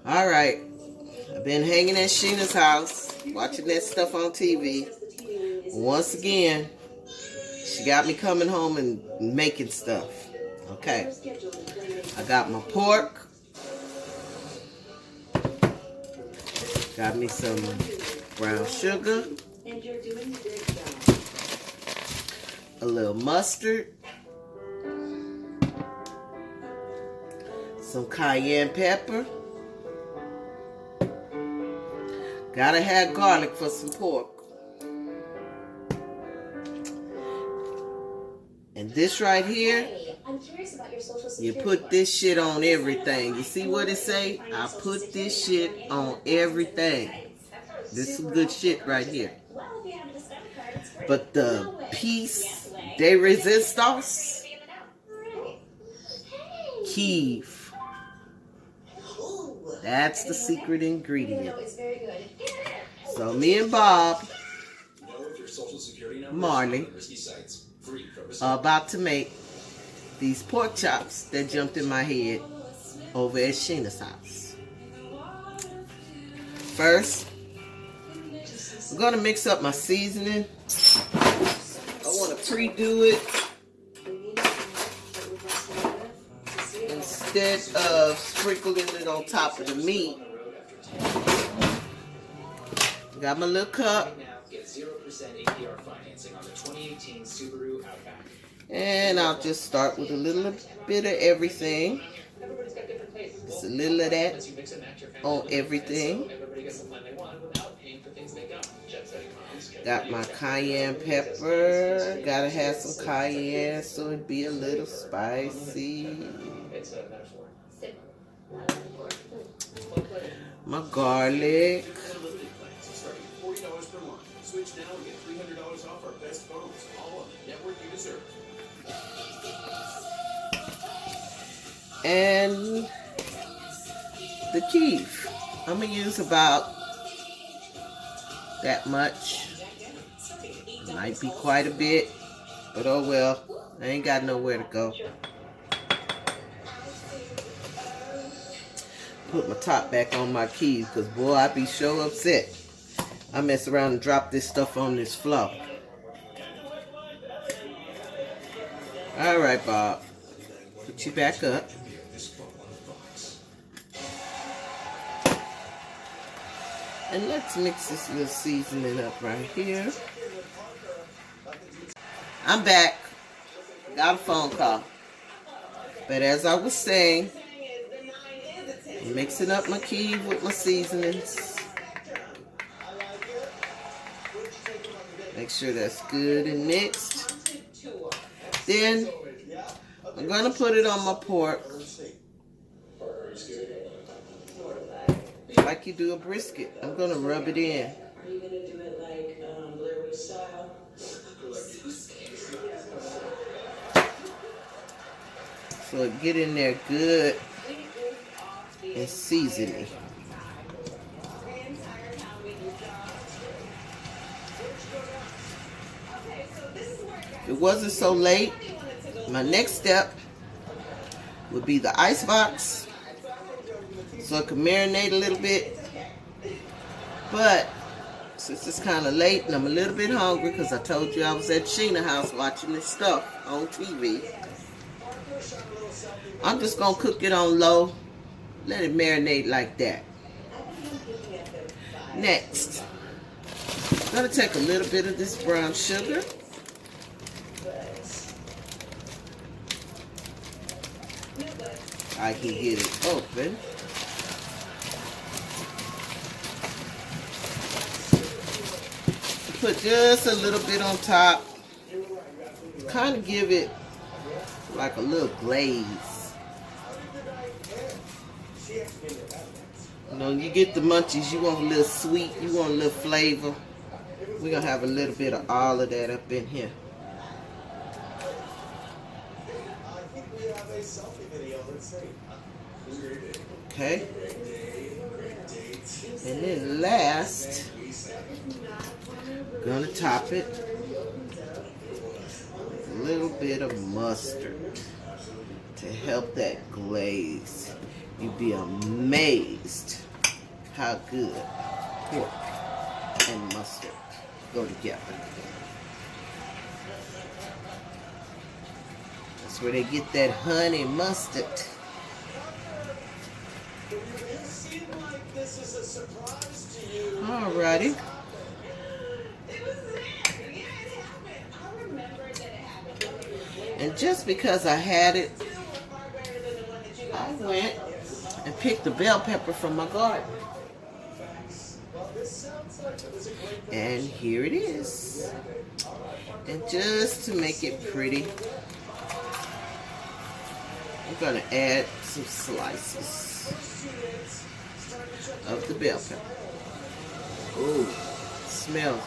Alright. I've been hanging at Sheena's house, watching that stuff on TV. Once again, she got me coming home and making stuff. Okay. I got my pork. Got me some brown sugar. A little mustard. Some cayenne pepper. Gotta have garlic for some pork. And this right here, you put this shit on everything. You see what it say? I put this shit on everything. This is some good shit right here. But the piece de resistance, Kiev. That's the secret ingredient. So me and Bob, Marley, are about to make these pork chops that jumped in my head over at Sheena's house. First, I'm going to mix up my seasoning. I want to pre-do it instead of sprinkling it on top of the meat. Got my little cup. And I'll just start with a little bit of everything. Just a little of that on everything. Got my cayenne pepper. Gotta have some cayenne so it be a little spicy. My garlic. Switch now and get $300 off our best phones. All on the network you deserve. And the Kiev. I'm going to use about that much. Might be quite a bit, but oh well. I ain't got nowhere to go. Put my top back on my Kiev because boy, I be so upset. I mess around and drop this stuff on this floor. Alright, Bob. Put you back up. And let's mix this little seasoning up right here. I'm back. Got a phone call. But as I was saying, I'm mixing up my Kiev with my seasonings. Make sure that's good and mixed. Then I'm going to put it on my pork. Like you do a brisket. I'm going to rub it in. Are you going to do it like Blair Witch style? So it get in there good and seasoning. If it wasn't so late, my next step would be the ice box so it can marinate a little bit. But since it's kind of late and I'm a little bit hungry because I told you I was at Sheena's house watching this stuff on TV, I'm just going to cook it on low, let it marinate like that. Next, I'm going to take a little bit of this brown sugar. I can get it open. Put just a little bit on top. Kind of give it like a little glaze. You know, you get the munchies, you want a little sweet, you want a little flavor. We're going to have a little bit of all of that up in here. Okay. And then last, gonna top it with a little bit of mustard to help that glaze. You'd be amazed how good pork and mustard go together. That's where they get that honey mustard. Alrighty. And just because I had it, I went and picked the bell pepper from my garden. And here it is. And just to make it pretty, I'm going to add some slices of the bell pepper. Ooh, smells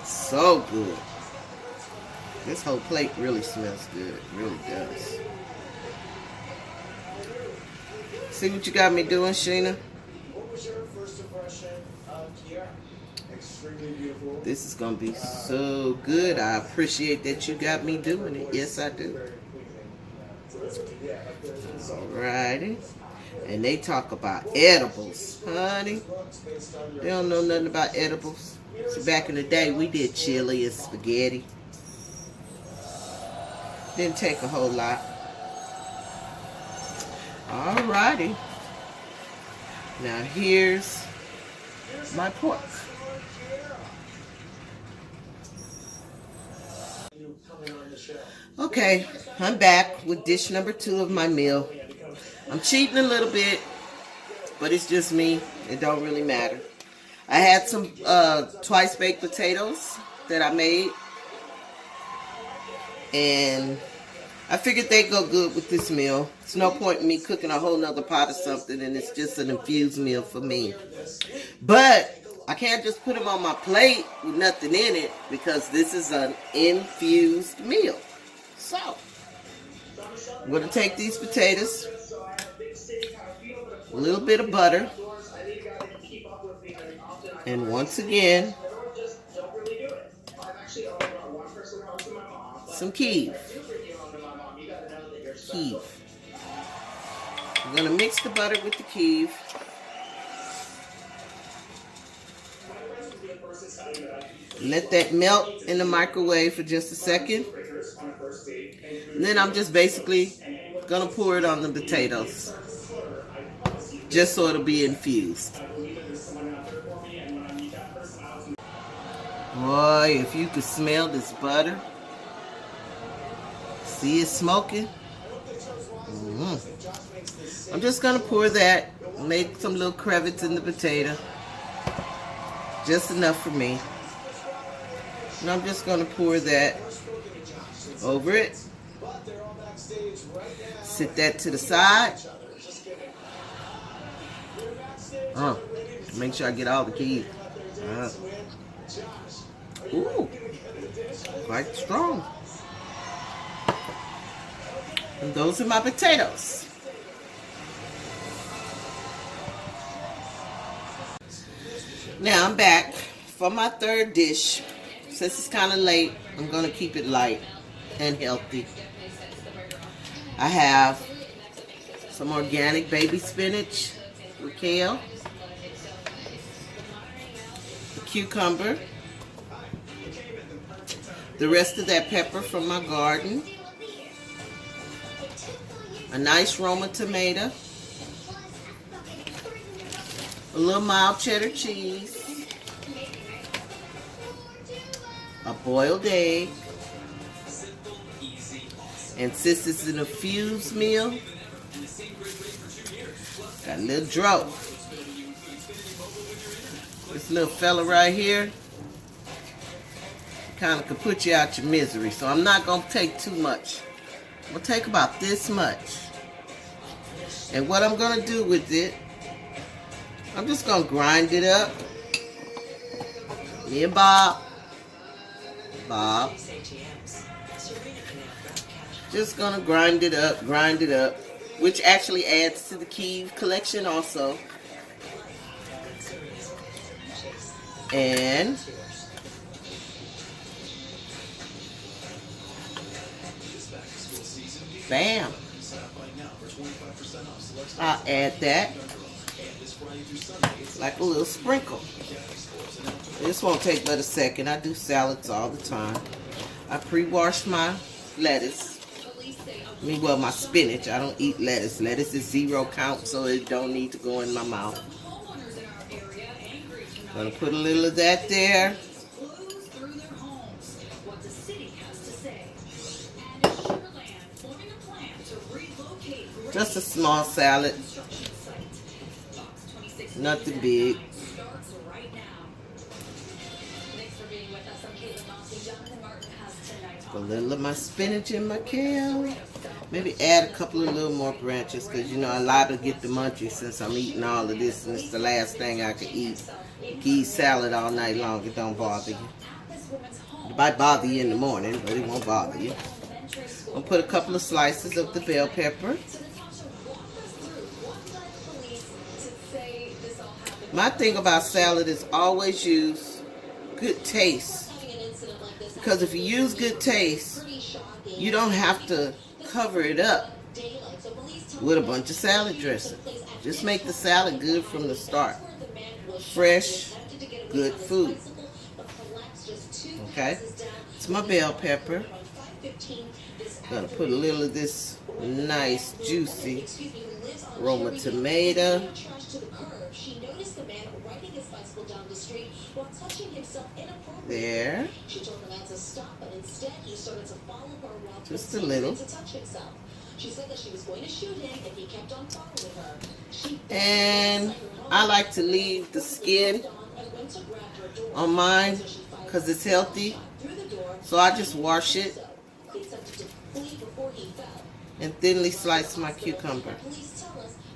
so good. This whole plate really smells good. It really does. See what you got me doing, Sheena? What was your first impression of Kiara? Extremely beautiful. This is going to be so good. I appreciate that you got me doing it. Yes, I do. Alrighty. And they talk about edibles, honey. They don't know nothing about edibles. So back in the day, we did chili and spaghetti. Didn't take a whole lot. Alrighty. Now here's my pork. Okay, I'm back with dish number 2 of my meal. I'm cheating a little bit, but it's just me. It don't really matter. I had some twice baked potatoes that I made, and I figured they'd go good with this meal. It's no point in me cooking a whole nother pot of something, and it's just an infused meal for me. But I can't just put them on my plate with nothing in it, because this is an infused meal. So, I'm going to take these potatoes, a little bit of butter, and once again, some Kiev. I'm going to mix the butter with the Kiev. Let that melt in the microwave for just a second. And then I'm just basically going to pour it on the potatoes, just so it'll be infused. Boy, if you could smell this butter. See it smoking? I'm just going to pour that, make some little crevices in the potato. Just enough for me. And I'm just going to pour that over it. Sit that to the side. Make sure I get all the keys. Ooh, quite strong. And those are my potatoes. Now I'm back for my third dish. Since it's kind of late, I'm going to keep it light and healthy. I have some organic baby spinach with kale, a cucumber, the rest of that pepper from my garden, a nice Roma tomato, a little mild cheddar cheese, a boiled egg, and since this is an infused meal, got a little drought. This little fella right here kind of could put you out your misery, so I'm not going to take too much. I'm going to take about this much. And what I'm going to do with it, I'm just going to grind it up. Me and Bob. Just going to grind it up, which actually adds to the Kiev collection also. And bam. I'll add that like a little sprinkle. This won't take but a second. I do salads all the time. I pre-wash my lettuce. Well, my spinach. I don't eat lettuce. Lettuce is 0 count, so it don't need to go in my mouth. Gonna put a little of that there. Just a small salad. Nothing big. A little of my spinach and my kale. Maybe add a couple of little more branches because, you know, I like to get the munchies since I'm eating all of this and it's the last thing I can eat. You can eat salad all night long. It don't bother you. It might bother you in the morning, but it won't bother you. I'll put a couple of slices of the bell pepper. My thing about salad is always use good taste. Because if you use good taste, you don't have to cover it up with a bunch of salad dressing. Just make the salad good from the start. Fresh, good food. Okay? It's my bell pepper. Gonna put a little of this nice, juicy Roma tomato. There. Just a little. And I like to leave the skin on mine because it's healthy. So I just wash it and thinly slice my cucumber.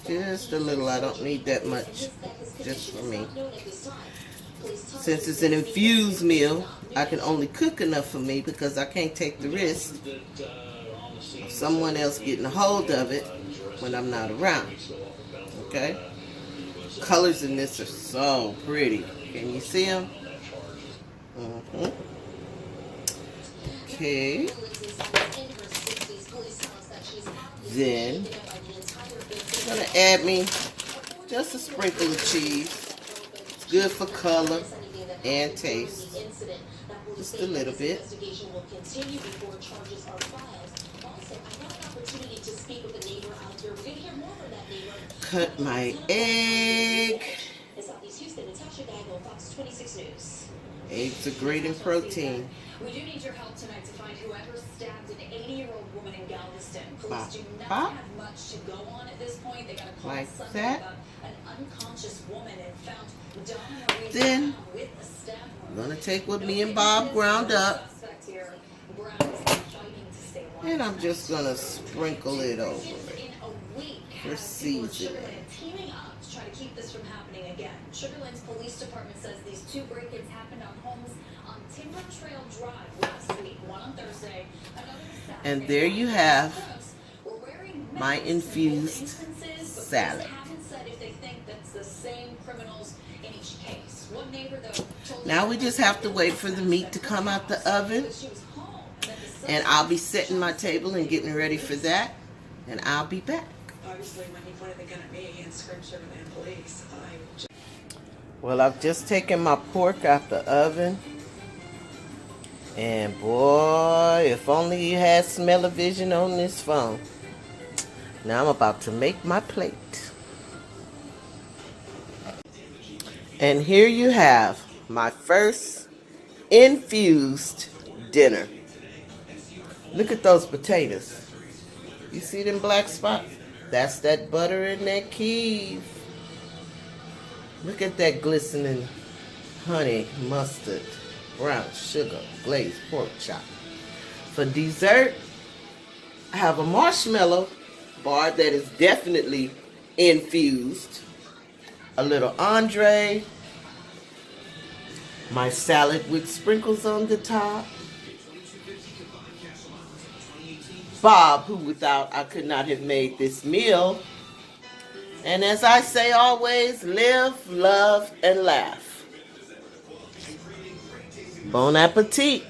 Just a little. I don't need that much. Just for me. Since it's an infused meal, I can only cook enough for me because I can't take the risk of someone else getting a hold of it when I'm not around. Okay? Colors in this are so pretty. Can you see them? Okay. Then I'm going to add me just a sprinkle of cheese. It's good for color and taste. Just a little bit. Cut my egg. Eggs are great in protein. We do need your help tonight to find whoever stabbed an 80-year-old woman in Galveston. Police do not have much to go on at this point. They got a call like Sunday that. about an unconscious woman and found Then I'm gonna take what me and Bob ground up, and I'm just gonna sprinkle it over it for seasoning. Teaming up to try to keep this from happening again. Sugar Land's police department says these 2 break-ins happened on homes on Timber Trail Drive last week, one on Thursday, another Saturday. And there you have my infused salad. Now we just have to wait for the meat to come out the oven, and I'll be setting my table and getting ready for that, and I'll be back. Obviously, when he pointed the gun at me and screamed Sugar Land police, Well, I've just taken my pork out the oven, and boy, if only you had smell-o-vision on this phone. Now I'm about to make my plate. And here you have my first infused dinner. Look at those potatoes. You see them black spots? That's that butter and that Kiev. Look at that glistening honey, mustard, brown sugar, glazed pork chop. For dessert, I have a marshmallow bar that is definitely infused. A little Andre. My salad with sprinkles on the top. Bob, who without I could not have made this meal. And as I say always, live, love, and laugh. Bon appetit.